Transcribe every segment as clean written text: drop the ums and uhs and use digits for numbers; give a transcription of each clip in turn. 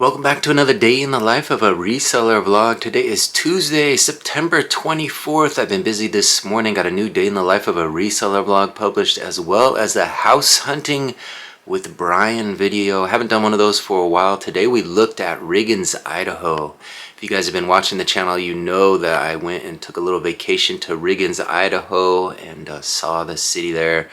Welcome back to another day in the life of a reseller vlog. Today is Tuesday, September 24th. I've been busy this morning. Got a new day in the life of a reseller vlog published, as well as the house hunting with Brian video. Haven't done one of those for a while. Today we looked at Riggins, Idaho. If you guys have been watching the channel, you know that I went and took a little vacation to Riggins, Idaho and saw the city there.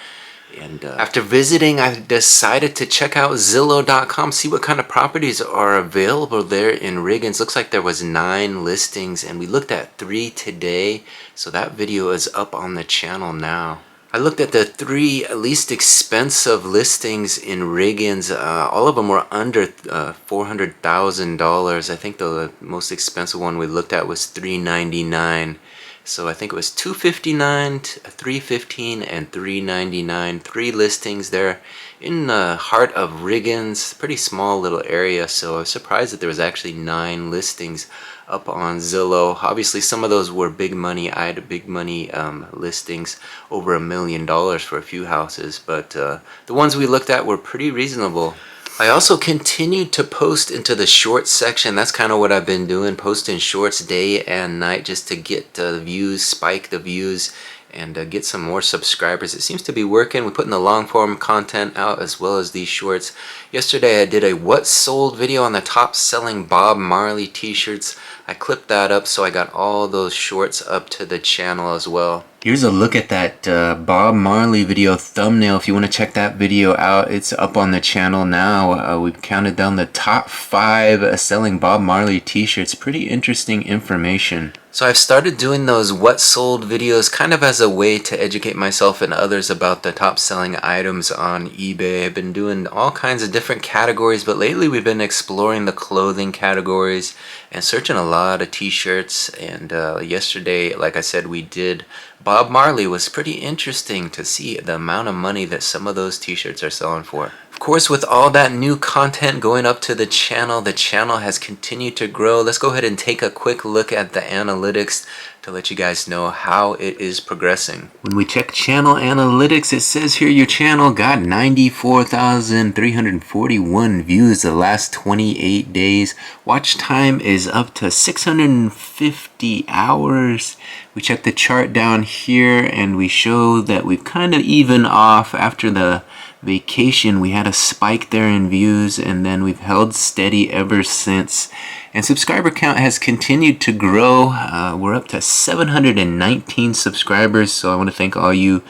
And after visiting, I decided to check out Zillow.com, see what kind of properties are available there in Riggins. Looks like there was 9 listings, and we looked at 3 today. So that video is up on the channel now. I looked at the 3 least expensive listings in Riggins. All of them were under $400,000. I think the most expensive one we looked at was $399. So I think it was $259, $315, and $399. 3 listings there in the heart of Riggins. Pretty small little area, so I was surprised that there was actually 9 listings up on Zillow. Obviously some of those were big money. I had big money listings, over $1 million for a few houses, but the ones we looked at were pretty reasonable. I also continued to post into the shorts section. That's kind of what I've been doing, posting shorts day and night just to get the views, spike the views, and get some more subscribers. It seems to be working. We're putting the long form content out as well as these shorts. Yesterday I did a what sold video on the top selling Bob Marley t-shirts. I clipped that up, so I got all those shorts up to the channel as well. Here's a look at that Bob Marley video thumbnail. If you want to check that video out, it's up on the channel now. We've counted down the top 5 selling Bob Marley t-shirts. Pretty interesting information. So I've started doing those what sold videos kind of as a way to educate myself and others about the top selling items on eBay. I've been doing all kinds of different categories, but lately we've been exploring the clothing categories and searching a lot of t-shirts. And yesterday, like I said, we did Bob Marley. Was pretty interesting to see the amount of money that some of those t-shirts are selling for. Of course, with all that new content going up to the channel has continued to grow. Let's go ahead and take a quick look at the analytics to let you guys know how it is progressing. When we check channel analytics, it says here your channel got 94,341 views the last 28 days. Watch time is up to 650 hours. We check the chart down here and we show that we've kind of even off after the vacation. We had a spike there in views, and then we've held steady ever since. And subscriber count has continued to grow. We're up to 719 subscribers, so I want to thank all you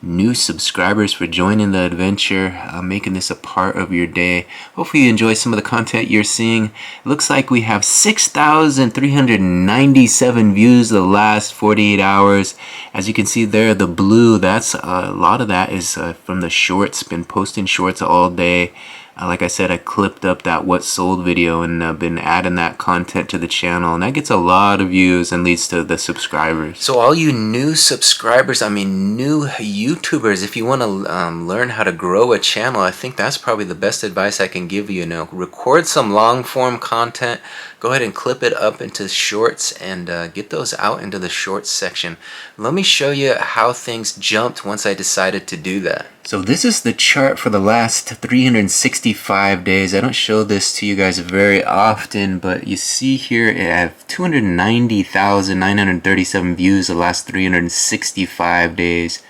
new subscribers for joining the adventure, making this a part of your day. Hopefully you enjoy some of the content you're seeing. It looks like we have 6,397 views the last 48 hours. As you can see there, the blue, that's a lot of that is from the shorts. Been posting shorts all day. Like I said, I clipped up that what sold video and been adding that content to the channel, and that gets a lot of views and leads to the subscribers. So all you new subscribers, new YouTubers, if you want to learn how to grow a channel, I think that's probably the best advice I can give you. Record some long form content, go ahead and clip it up into shorts and get those out into the shorts section. Let me show you how things jumped once I decided to do that. So this is the chart for the last 365 days. I don't show this to you guys very often, but you see here I have 290,937 views the last 365 days.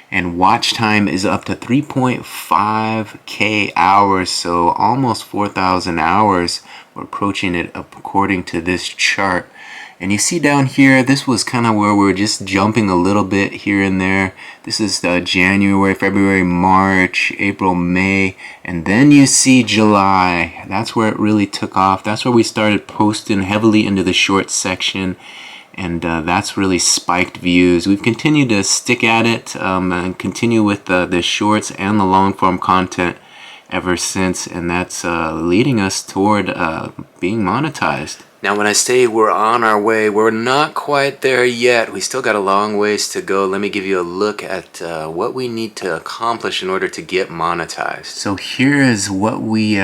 And watch time is up to 3.5k hours, so almost 4,000 hours. We're approaching it according to this chart. And you see down here, this was kind of where we're just jumping a little bit here and there. This is January, February, March, April, May, and then you see July. That's where it really took off. That's where we started posting heavily into the short section, and that's really spiked views. We've continued to stick at it and continue with the shorts and the long form content ever since, and that's leading us toward being monetized. Now when I say we're on our way, we're not quite there yet. We still got a long ways to go. Let me give you a look at what we need to accomplish in order to get monetized. So here is what we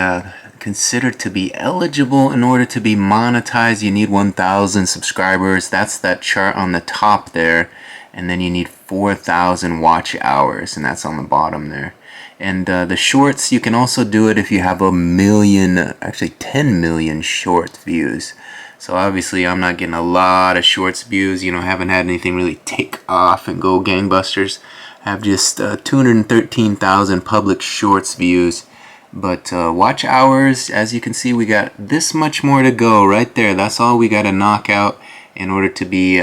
consider to be eligible in order to be monetized. You need 1,000 subscribers. That's that chart on the top there. And then you need 4,000 watch hours, and that's on the bottom there. And the shorts, you can also do it if you have a million, actually 10 million short views. So obviously I'm not getting a lot of shorts views, you know, haven't had anything really take off and go gangbusters. I have just 213,000 public shorts views. But watch hours, as you can see, we got this much more to go right there. That's all we got to knock out in order to be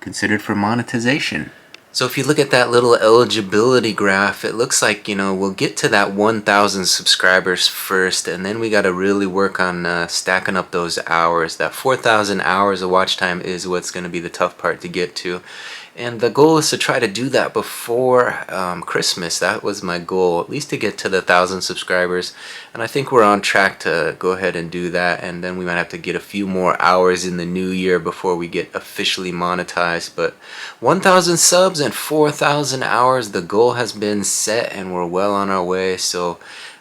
considered for monetization. So if you look at that little eligibility graph, it looks like, you know, we'll get to that 1,000 subscribers first, and then we got to really work on stacking up those hours. That 4,000 hours of watch time is what's going to be the tough part to get to. And the goal is to try to do that before Christmas. That was my goal, at least to get to the 1,000 subscribers. And I think we're on track to go ahead and do that. And then we might have to get a few more hours in the new year before we get officially monetized. But 1,000 subs and 4,000 hours, the goal has been set and we're well on our way. So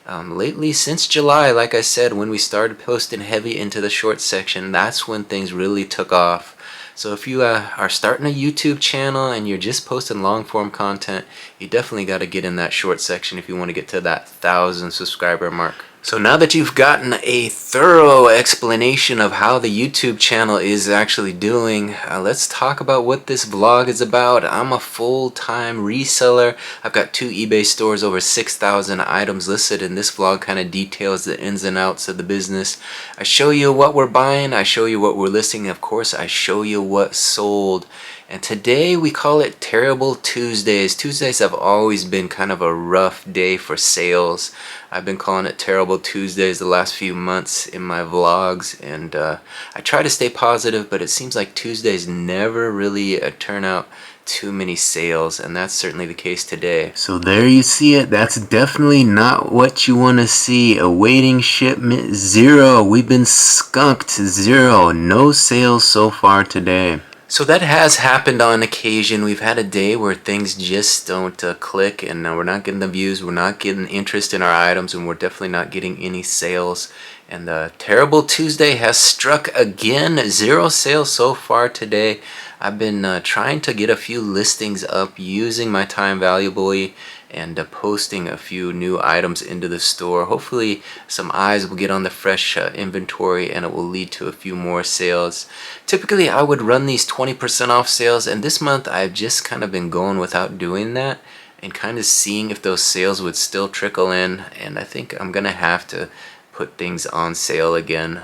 lately, since July, like I said, when we started posting heavy into the short section, that's when things really took off. So if you are starting a YouTube channel and you're just posting long form content, you definitely got to get in that short section if you want to get to that 1,000 subscriber mark. So now that you've gotten a thorough explanation of how the YouTube channel is actually doing, let's talk about what this vlog is about. I'm a full-time reseller. I've got 2 eBay stores, over 6,000 items listed, and this vlog kind of details the ins and outs of the business. I show you what we're buying, I show you what we're listing, and of course I show you what sold. And today we call it Terrible Tuesdays. Tuesdays have always been kind of a rough day for sales. I've been calling it Terrible Tuesdays the last few months in my vlogs, and I try to stay positive, but it seems like Tuesdays never really turn out too many sales, and that's certainly the case today. So there you see it. That's definitely not what you want to see. Awaiting shipment 0. We've been skunked 0. No sales so far today. So that has happened on occasion. We've had a day where things just don't click, and we're not getting the views, we're not getting interest in our items, and we're definitely not getting any sales. And the Terrible Tuesday has struck again. 0 sales so far today. I've been trying to get a few listings up using my time valuably and posting a few new items into the store. Hopefully some eyes will get on the fresh inventory and it will lead to a few more sales. Typically I would run these 20% off sales, and this month I've just kind of been going without doing that and kind of seeing if those sales would still trickle in, and I think I'm gonna have to put things on sale again.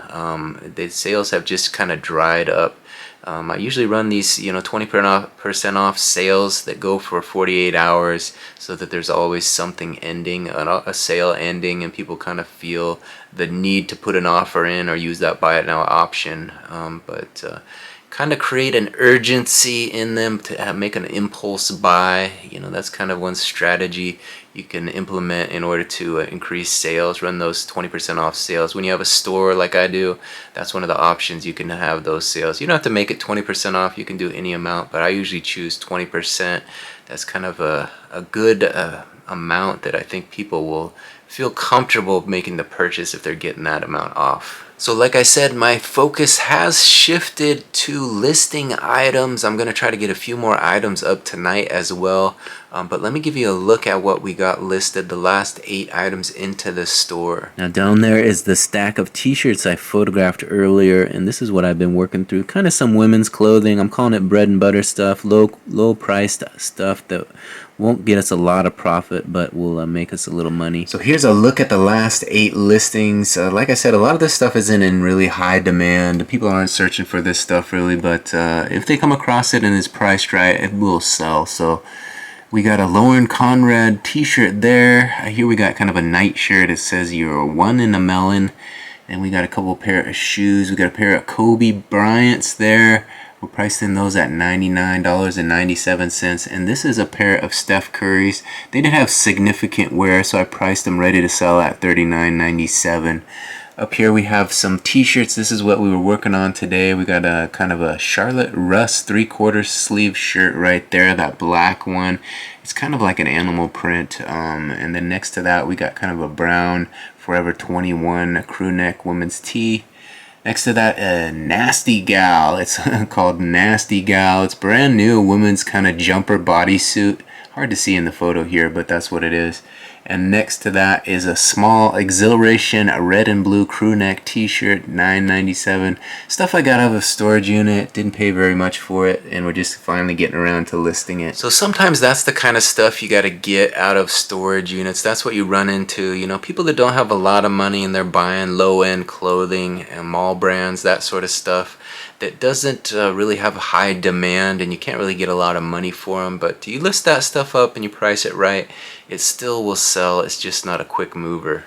The sales have just kind of dried up. I usually run these, 20% off sales that go for 48 hours so that there's always something ending, a sale ending, and people kind of feel the need to put an offer in or use that buy it now option. But kind of create an urgency in them to make an impulse buy. That's kind of one strategy you can implement in order to increase sales. Run those 20% off sales. When you have a store like I do, that's one of the options. You can have those sales. You don't have to make it 20% off. You can do any amount, but I usually choose 20%. That's kind of a good amount that I think people will feel comfortable making the purchase if they're getting that amount off. So like I said, my focus has shifted to listing items. I'm going to try to get a few more items up tonight as well. But let me give you a look at what we got listed, the last 8 items into the store. Now down there is the stack of t-shirts I photographed earlier, and this is what I've been working through. Kind of some women's clothing. I'm calling it bread and butter stuff, low priced stuff that won't get us a lot of profit, but will make us a little money. So here's a look at the last 8 listings. Like I said, a lot of this stuff isn't in really high demand. People aren't searching for this stuff really, but if they come across it and it's priced right, it will sell. So we got a Lauren Conrad t-shirt there. Here we got kind of a night shirt. It says you're one in a melon. And we got a couple pair of shoes. We got a pair of Kobe Bryant's there. We're pricing those at $99.97, and this is a pair of Steph Curry's. They didn't have significant wear, so I priced them ready to sell at $39.97. Up here we have some t-shirts. This is what we were working on today. We got a kind of a Charlotte Russ 3/4 sleeve shirt right there, that black one. It's kind of like an animal print. And then next to that we got kind of a brown Forever 21 crew neck women's tee. Next to that, Nasty Gal. It's called Nasty Gal. It's brand new women's kind of jumper bodysuit. Hard to see in the photo here, but that's what it is. And next to that is a small Exhilaration red and blue crew neck t-shirt, $9.97. Stuff I got out of a storage unit, didn't pay very much for it, and we're just finally getting around to listing it. So sometimes that's the kind of stuff you got to get out of storage units. That's what you run into, you know, people that don't have a lot of money and they're buying low-end clothing and mall brands, that sort of stuff that doesn't really have a high demand, and you can't really get a lot of money for them. But you list that stuff up and you price it right, it still will sell. It's just not a quick mover.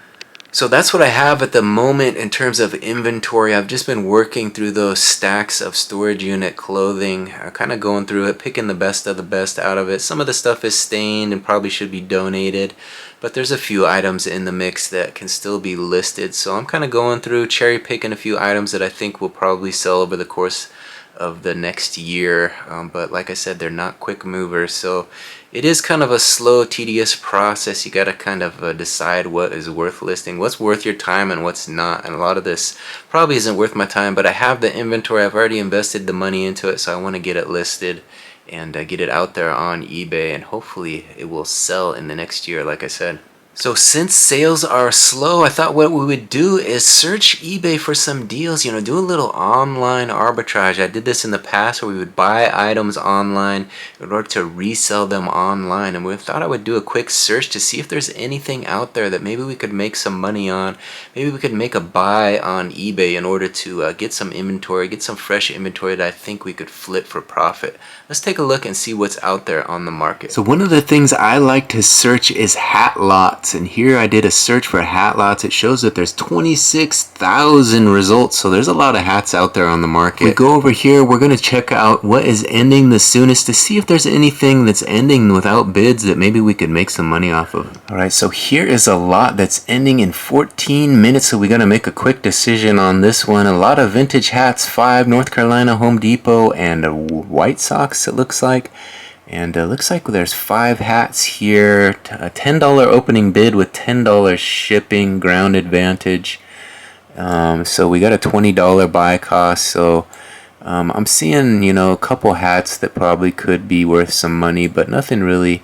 So that's what I have at the moment in terms of inventory. I've just been working through those stacks of storage unit clothing, kind of going through it, picking the best of the best out of it. Some of the stuff is stained and probably should be donated, but there's a few items in the mix that can still be listed. So I'm kind of going through, cherry picking a few items that I think will probably sell over the course of the next year. But like I said, they're not quick movers. So it is kind of a slow, tedious process. You got to kind of decide what is worth listing, what's worth your time and what's not. And a lot of this probably isn't worth my time, but I have the inventory. I've already invested the money into it, so I want to get it listed and get it out there on eBay, and hopefully it will sell in the next year, like I said. So since sales are slow, I thought what we would do is search eBay for some deals, you know, do a little online arbitrage. I did this in the past where we would buy items online in order to resell them online, and we thought I would do a quick search to see if there's anything out there that maybe we could make some money on. Maybe we could make a buy on eBay in order to get some inventory, get some fresh inventory that I think we could flip for profit. Let's take a look and see what's out there on the market. So one of the things I like to search is hat lots, and here I did a search for hat lots. It shows that there's 26,000 results, so there's a lot of hats out there on the market. We go over here, we're going to check out what is ending the soonest to see if there's anything that's ending without bids that maybe we could make some money off of. Alright, so here is a lot that's ending in 14 minutes, so we got to make a quick decision on this one. A lot of vintage hats, 5 North Carolina Home Depot and a White Sox it looks like. And it looks like there's 5 hats here, a $10 opening bid with $10 shipping, ground advantage. So we got a $20 buy cost. So I'm seeing, you know, a couple hats that probably could be worth some money, but nothing really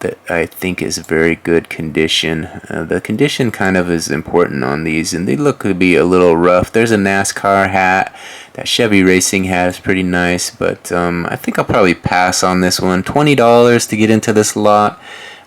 that I think is very good condition. The condition kind of is important on these, and they look to be a little rough. There's a NASCAR hat. That Chevy racing hat is pretty nice, but I think I'll probably pass on this one. $20 to get into this lot.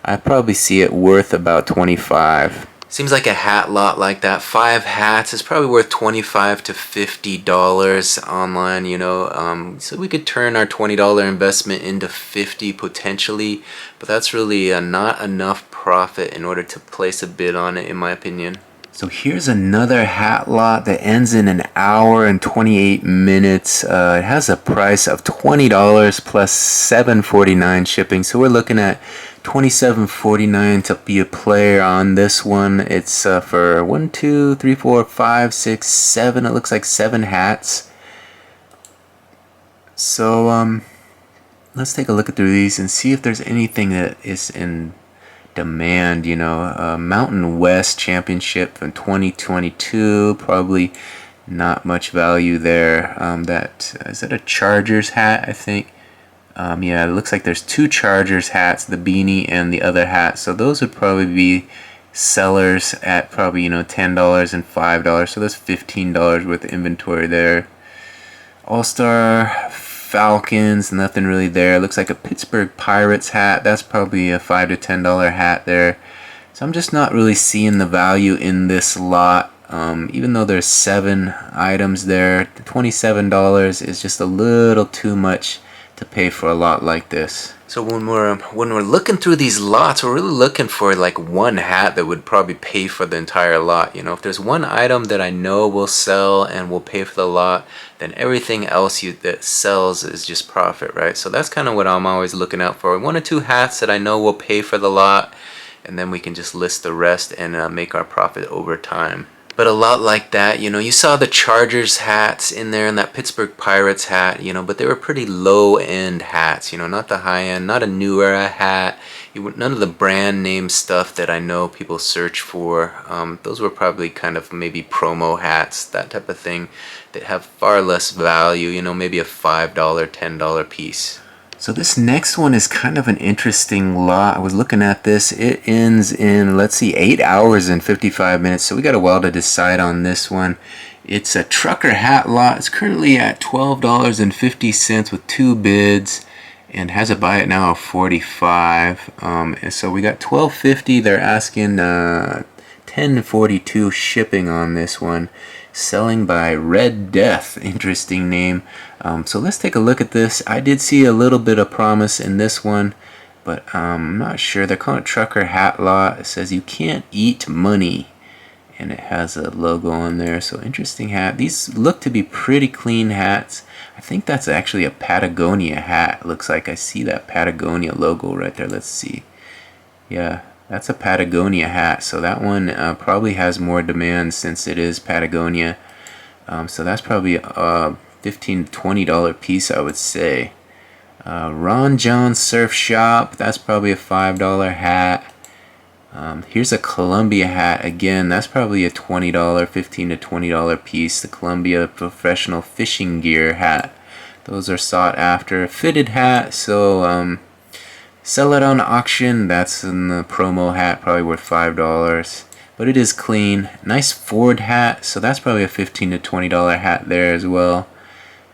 I probably see it worth about $25. Seems like a hat lot like that, 5 hats, is probably worth $25 to $50 online, you know. So we could turn our $20 investment into $50 potentially, but that's really not enough profit in order to place a bid on it, in my opinion. So here's another hat lot that ends in an hour and 28 minutes. It has a price of $20 plus $7.49 shipping. So we're looking at $27.49 to be a player on this one. It's for 1, 2, 3, 4, 5, 6, 7. It looks like 7 hats. So let's take a look through these and see if there's anything that is in demand. You know, Mountain West Championship in 2022, probably not much value there. That is that a Chargers hat, I think. Yeah, it looks like there's 2 Chargers hats, the beanie and the other hat. So those would probably be sellers at probably, you know, $10 and $5. So that's $15 worth of inventory there. All-Star Falcons, nothing really there. It looks like a Pittsburgh Pirates hat. That's probably a $5 to $10 hat there. So I'm just not really seeing the value in this lot. Even though there's 7 items there, $27 is just a little too much to pay for a lot like this. So when we're looking through these lots, we're really looking for like one hat that would probably pay for the entire lot. You know, if there's one item that I know will sell and will pay for the lot, then everything else that sells is just profit, right? So that's kind of what I'm always looking out for. 1 or 2 hats that I know will pay for the lot, and then we can just list the rest and make our profit over time. But a lot like that, you know, you saw the Chargers hats in there and that Pittsburgh Pirates hat, you know, but they were pretty low-end hats, you know, not the high-end, not a New Era hat, none of the brand name stuff that I know people search for. Those were probably kind of maybe promo hats, that type of thing, that have far less value, you know, maybe a $5, $10 piece. So this next one is kind of an interesting lot. I was looking at this. It ends in, let's see, 8 hours and 55 minutes. So we got a while to decide on this one. It's a trucker hat lot. It's currently at $12.50 with 2 bids, and has a buy it now of 45. And so we got $12.50. They're asking $10.42 shipping on this one. Selling by Red Death, interesting name. So let's take a look at this. I did see a little bit of promise in this one, but I'm not sure. They're calling it trucker hat lot. It says you can't eat money, and it has a logo on there. So interesting hat. These look to be pretty clean hats. I think that's actually a Patagonia hat. Looks like I see that Patagonia logo right there. Let's see. Yeah, that's a Patagonia hat. So that one probably has more demand since it is Patagonia. So that's probably a $15 to $20 piece, I would say. Ron John Surf Shop. That's probably a $5 hat. Here's a Columbia hat. Again, that's probably a $20, $15 to $20 piece. The Columbia Professional Fishing Gear hat. Those are sought after. Fitted hat, so sell it on auction. That's in the promo hat, probably worth $5. But it is clean. Nice Ford hat, so that's probably a $15 to $20 hat there as well.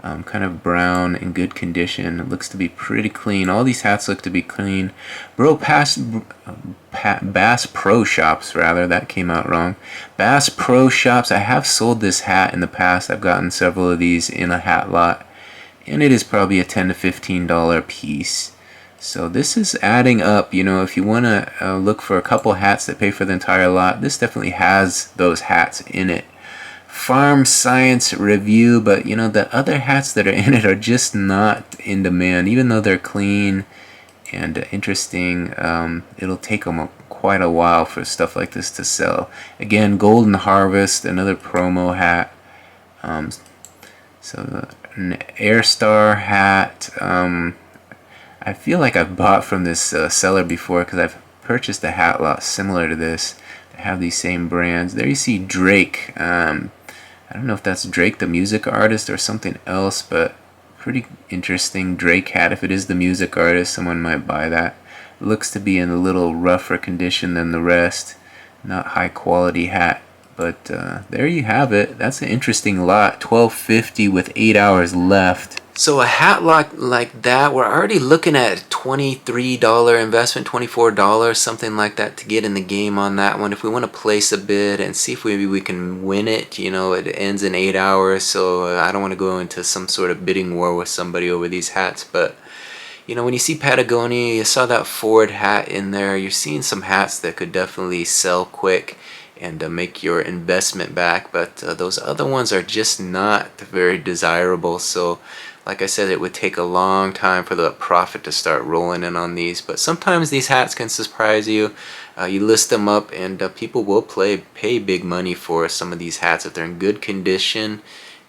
Kind of brown in good condition. It looks to be pretty clean. All these hats look to be clean. Bass Pro Shops, rather. That came out wrong. Bass Pro Shops. I have sold this hat in the past. I've gotten several of these in a hat lot, and it is probably a $10 to $15 piece. So this is adding up. You know, if you want to look for a couple hats that pay for the entire lot, this definitely has those hats in it. Farm Science Review, but you know, the other hats that are in it are just not in demand, even though they're clean and interesting. It'll take them quite a while for stuff like this to sell. Again, Golden Harvest, another promo hat. So an Airstar hat. I feel like I've bought from this seller before, because I've purchased a hat lot similar to this. They have these same brands. There you see Drake. I don't know if that's Drake the music artist or something else, but pretty interesting Drake hat. If it is the music artist, someone might buy that. It looks to be in a little rougher condition than the rest. Not high quality hat, but there you have it. That's an interesting lot. $12.50 with 8 hours left. So a hat lot like that, we're already looking at $23 investment, $24, something like that, to get in the game on that one. If we want to place a bid and see if maybe we can win it, you know, it ends in 8 hours, so I don't want to go into some sort of bidding war with somebody over these hats. But you know, when you see Patagonia, you saw that Ford hat in there, you're seeing some hats that could definitely sell quick and make your investment back, but those other ones are just not very desirable. So like I said, it would take a long time for the profit to start rolling in on these, but sometimes these hats can surprise you. You list them up, and people will pay big money for some of these hats if they're in good condition,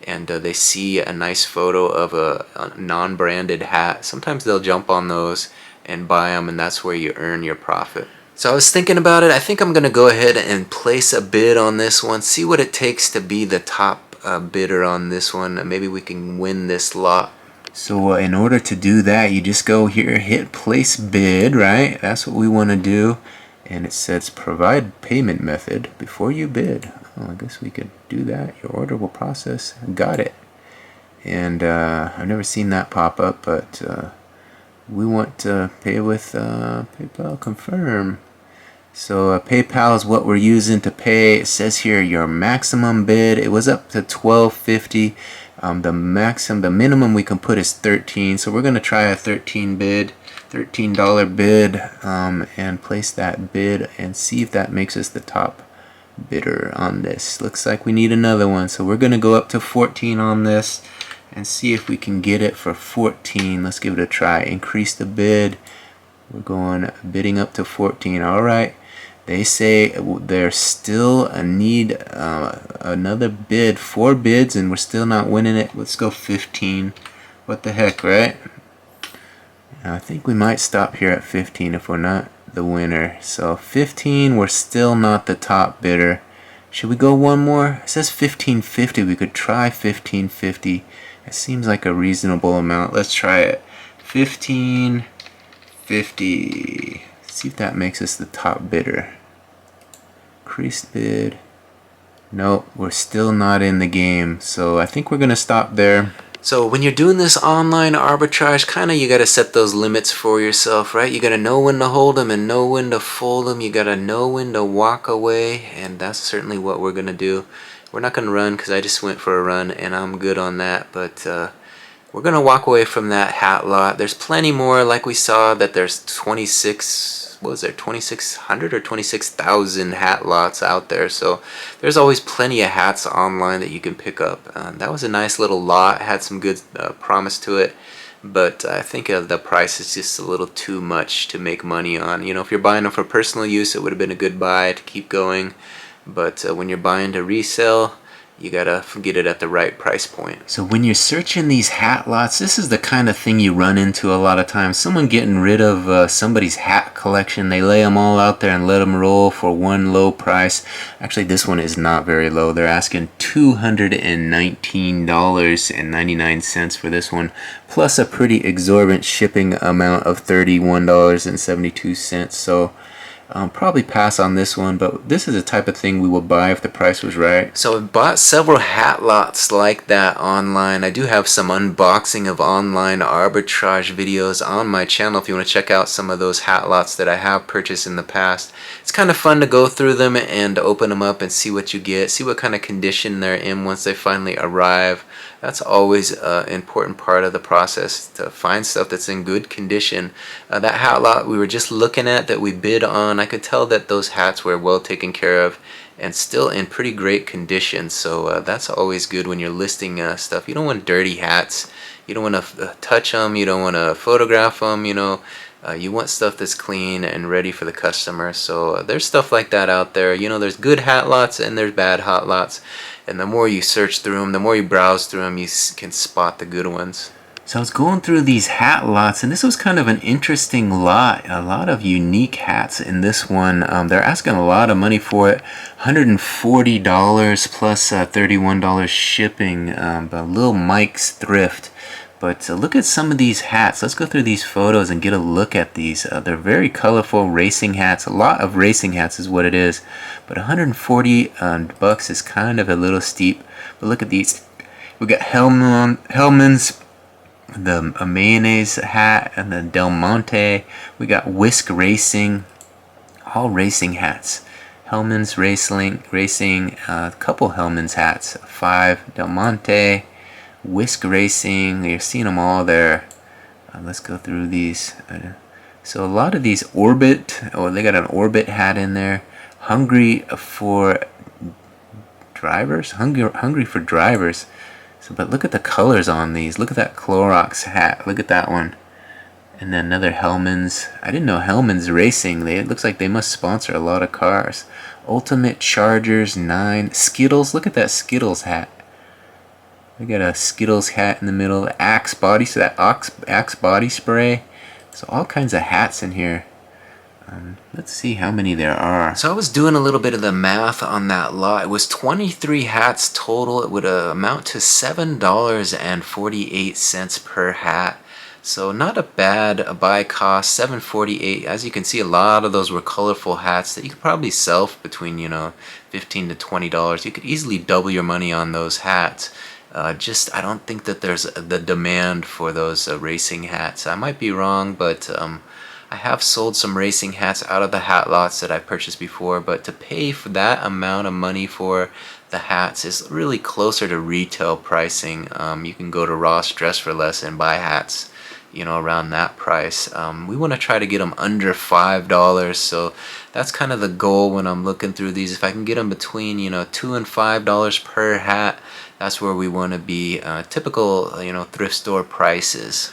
and they see a nice photo of a non-branded hat. Sometimes they'll jump on those and buy them, and that's where you earn your profit. So I was thinking about it. I think I'm going to go ahead and place a bid on this one, see what it takes to be the top bidder on this one. Maybe we can win this lot. So in order to do that, you just go here, hit place bid, right? That's what we want to do. And it says provide payment method before you bid. Oh, I guess we could do that. Your order will process. Got it. And I've never seen that pop up, but we want to pay with PayPal. Confirm. So PayPal is what we're using to pay. It says here your maximum bid. It was up to $12.50. The minimum we can put is $13. So we're going to try a $13 bid, and place that bid and see if that makes us the top bidder on this. Looks like we need another one. So we're going to go up to 14 on this and see if we can get it for 14. Let's give it a try. Increase the bid. We're going bidding up to 14. All right. They say there's still a need, another bid, 4 bids, and we're still not winning it. Let's go 15. What the heck, right? I think we might stop here at 15 if we're not the winner. So 15, we're still not the top bidder. Should we go one more? It says $15.50. We could try $15.50. It seems like a reasonable amount. Let's try it. $15.50. See if that makes us the top bidder. Increased bid. Nope, we're still not in the game, so I think we're gonna stop there. So when you're doing this online arbitrage, kind of you got to set those limits for yourself, right? You got to know when to hold them and know when to fold them. You got to know when to walk away, and that's certainly what we're going to do. We're not going to run because I just went for a run and I'm good on that, but we're going to walk away from that hat lot. There's plenty more, like we saw that there's 2,600 or 26,000 hat lots out there, so there's always plenty of hats online that you can pick up. That was a nice little lot, had some good promise to it, but I think the price is just a little too much to make money on. You know, if you're buying them for personal use, it would have been a good buy to keep going, but when you're buying to resell, you gotta get it at the right price point. So when you're searching these hat lots, this is the kind of thing you run into a lot of times. Someone getting rid of somebody's hat collection. They lay them all out there and let them roll for one low price. Actually, this one is not very low. They're asking $219.99 for this one, plus a pretty exorbitant shipping amount of $31.72. So probably pass on this one, but this is the type of thing we will buy if the price was right. So I've bought several hat lots like that online. I do have some unboxing of online arbitrage videos on my channel if you want to check out some of those hat lots that I have purchased in the past. It's kind of fun to go through them and open them up and see what you get, see what kind of condition they're in once they finally arrive. That's always an important part of the process, to find stuff that's in good condition. That hat lot we were just looking at that we bid on, I could tell that those hats were well taken care of and still in pretty great condition. So that's always good when you're listing stuff. You don't want dirty hats. You don't want to touch them. You don't want to photograph them. You know, you want stuff that's clean and ready for the customer. So there's stuff like that out there. You know, there's good hat lots and there's bad hat lots. And the more you search through them, the more you browse through them, you can spot the good ones. So I was going through these hat lots, and this was kind of an interesting lot. A lot of unique hats in this one. They're asking a lot of money for it. $140 plus $31 shipping. But Lil Mike's Thrift. But look at some of these hats. Let's go through these photos and get a look at these. They're very colorful racing hats. A lot of racing hats is what it is. But 140 bucks is kind of a little steep. But look at these. We got Hellman's, the mayonnaise hat, and the Del Monte. We got Whisk Racing. All racing hats. Hellman's Racing, a couple Hellman's hats. 5 Del Monte. Whisk Racing, you're seeing them all there. Let's go through these. So a lot of these Orbit, they got an Orbit hat in there. Hungry for drivers. So, but look at the colors on these. Look at that Clorox hat. Look at that one. And then another Hellman's. I didn't know Hellman's Racing. It looks like they must sponsor a lot of cars. Ultimate Chargers 9. Skittles. Look at that Skittles hat. We got a Skittles hat in the middle, Axe body, so that Axe body spray. So all kinds of hats in here. Let's see how many there are. So I was doing a little bit of the math on that lot. It was 23 hats total. It would amount to $7.48 per hat. So not a bad buy cost, $7.48. As you can see, a lot of those were colorful hats that you could probably sell for between, $15 to $20. You could easily double your money on those hats. I don't think that there's the demand for those racing hats. I might be wrong, but I have sold some racing hats out of the hat lots that I purchased before, but to pay for that amount of money for the hats is really closer to retail pricing. You can go to Ross Dress for Less and buy hats, around that price. We want to try to get them under $5, so that's kind of the goal when I'm looking through these. If I can get them between $2 and $5 per hat, that's where we want to be. Typical thrift store prices.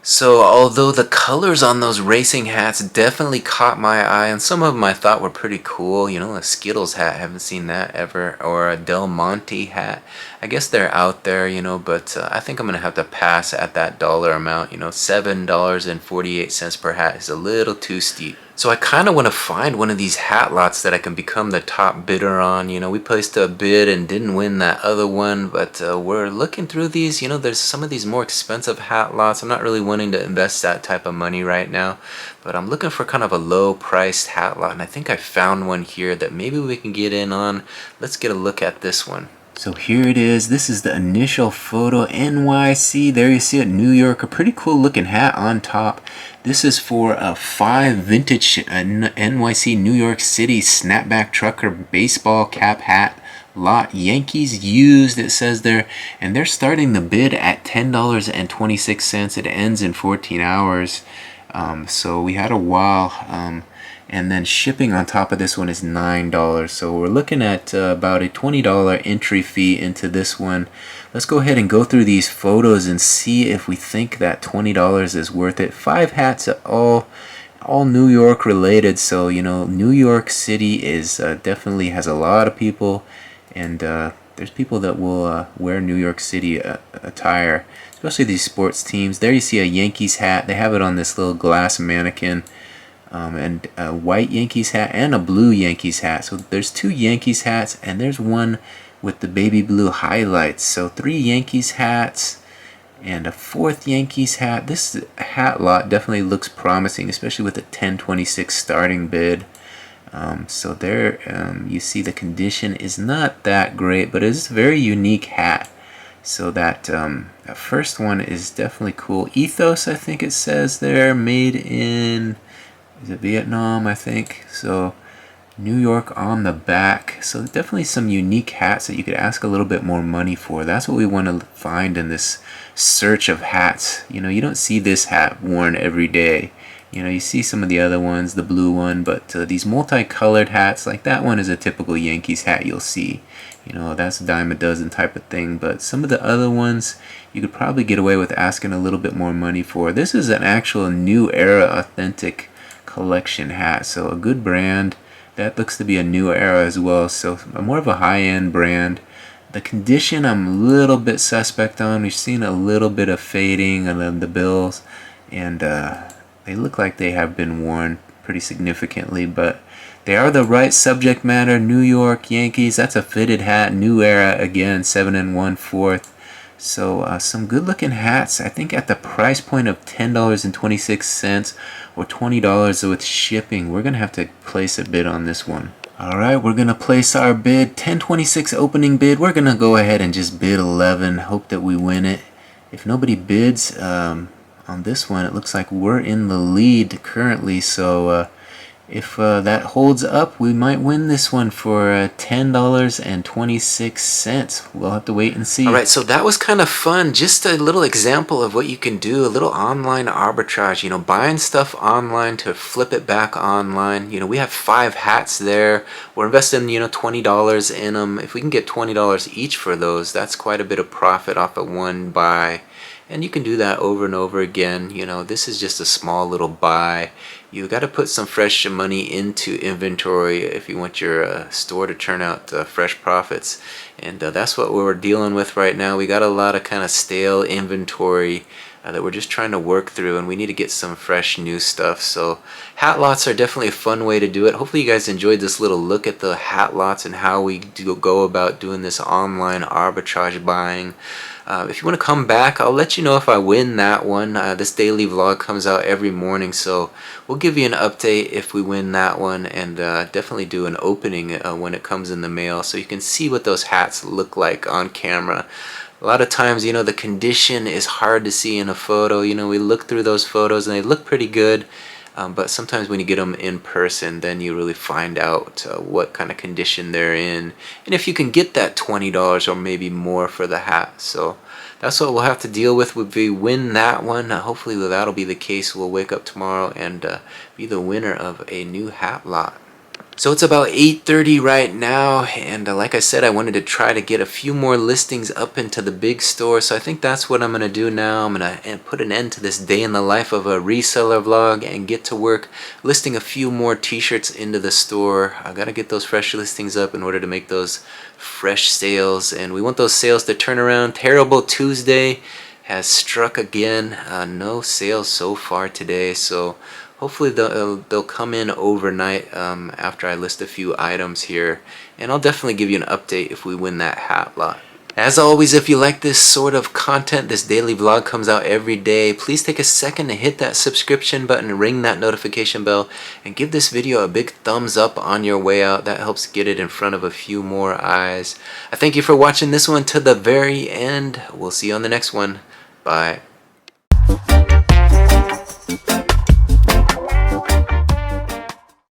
So although the colors on those racing hats definitely caught my eye, and some of them I thought were pretty cool, a Skittles hat, haven't seen that ever, or a Del Monte hat. I guess they're out there, but I think I'm going to have to pass at that dollar amount. $7.48 per hat is a little too steep. So I kind of want to find one of these hat lots that I can become the top bidder on. We placed a bid and didn't win that other one, but we're looking through these. There's some of these more expensive hat lots. I'm not really wanting to invest that type of money right now, but I'm looking for kind of a low priced hat lot, and I think I found one here that maybe we can get in on. Let's get a look at this one. So here it is. This is the initial photo. NYC. There you see it. New York. A pretty cool looking hat on top. This is for a 5 vintage NYC New York City snapback trucker baseball cap hat lot. Yankees used, it says there. And they're starting the bid at $10.26. It ends in 14 hours. So we had a while. And then shipping on top of this one is $9. So we're looking at about a $20 entry fee into this one. Let's go ahead and go through these photos and see if we think that $20 is worth it. 5 hats, all New York related. So New York City is definitely has a lot of people, and there's people that will wear New York City attire, especially these sports teams. There you see a Yankees hat. They have it on this little glass mannequin. And a white Yankees hat and a blue Yankees hat. So there's 2 Yankees hats, and there's one with the baby blue highlights. So 3 Yankees hats and a 4th Yankees hat. This hat lot definitely looks promising, especially with a $10.26 starting bid. So there you see the condition is not that great, but it's a very unique hat. So that first one is definitely cool. Ethos, I think it says there, made in... is it Vietnam, I think? So New York on the back. So definitely some unique hats that you could ask a little bit more money for. That's what we want to find in this search of hats. You don't see this hat worn every day. You see some of the other ones, the blue one, but these multicolored hats, like that one is a typical Yankees hat you'll see. That's a dime a dozen type of thing. But some of the other ones, you could probably get away with asking a little bit more money for. This is an actual new era authentic collection hat, so a good brand. That looks to be a new era as well, so more of a high-end brand. The condition I'm a little bit suspect on. We've seen a little bit of fading on the bills, and they look like they have been worn pretty significantly, but they are the right subject matter. New York Yankees, that's a fitted hat, new era again, 7 1/4. So some good looking hats, I think at the price point of $10.26 or $20 with shipping. We're gonna have to place a bid on this one. Alright, we're gonna place our bid, $10.26 opening bid. We're gonna go ahead and just bid 11, hope that we win it. If nobody bids on this one, it looks like we're in the lead currently, so if that holds up, we might win this one for $10.26. We'll have to wait and see. Alright, so that was kind of fun. Just a little example of what you can do, a little online arbitrage, buying stuff online to flip it back online. We have 5 hats there. We're investing, $20 in them. If we can get $20 each for those, that's quite a bit of profit off of one buy. And you can do that over and over again. This is just a small little buy. You got to put some fresh money into inventory if you want your store to turn out fresh profits. And that's what we're dealing with right now. We got a lot of kind of stale inventory that we're just trying to work through, and we need to get some fresh new stuff. So hat lots are definitely a fun way to do it. Hopefully you guys enjoyed this little look at the hat lots and how we go about doing this online arbitrage buying. If you want to come back, I'll let you know if I win that one. This daily vlog comes out every morning, so we'll give you an update if we win that one, and definitely do an opening when it comes in the mail so you can see what those hats look like on camera. A lot of times, the condition is hard to see in a photo. We look through those photos and they look pretty good, but sometimes when you get them in person, then you really find out what kind of condition they're in, and if you can get that $20 or maybe more for the hat. So that's what we'll have to deal with if we win that one. Hopefully that'll be the case. We'll wake up tomorrow and be the winner of a new hat lot. So it's about 8:30 right now, and like I said, I wanted to try to get a few more listings up into the big store, so I think that's what I'm going to do now. I'm going to put an end to this day in the life of a reseller vlog and get to work listing a few more t-shirts into the store. I got to get those fresh listings up in order to make those fresh sales, and we want those sales to turn around. Terrible Tuesday has struck again. No sales so far today, so Hopefully they'll come in overnight after I list a few items here, and I'll definitely give you an update if we win that hat lot. As always, if you like this sort of content, this daily vlog comes out every day, please take a second to hit that subscription button, ring that notification bell, and give this video a big thumbs up on your way out. That helps get it in front of a few more eyes. I thank you for watching this one to the very end. We'll see you on the next one. Bye.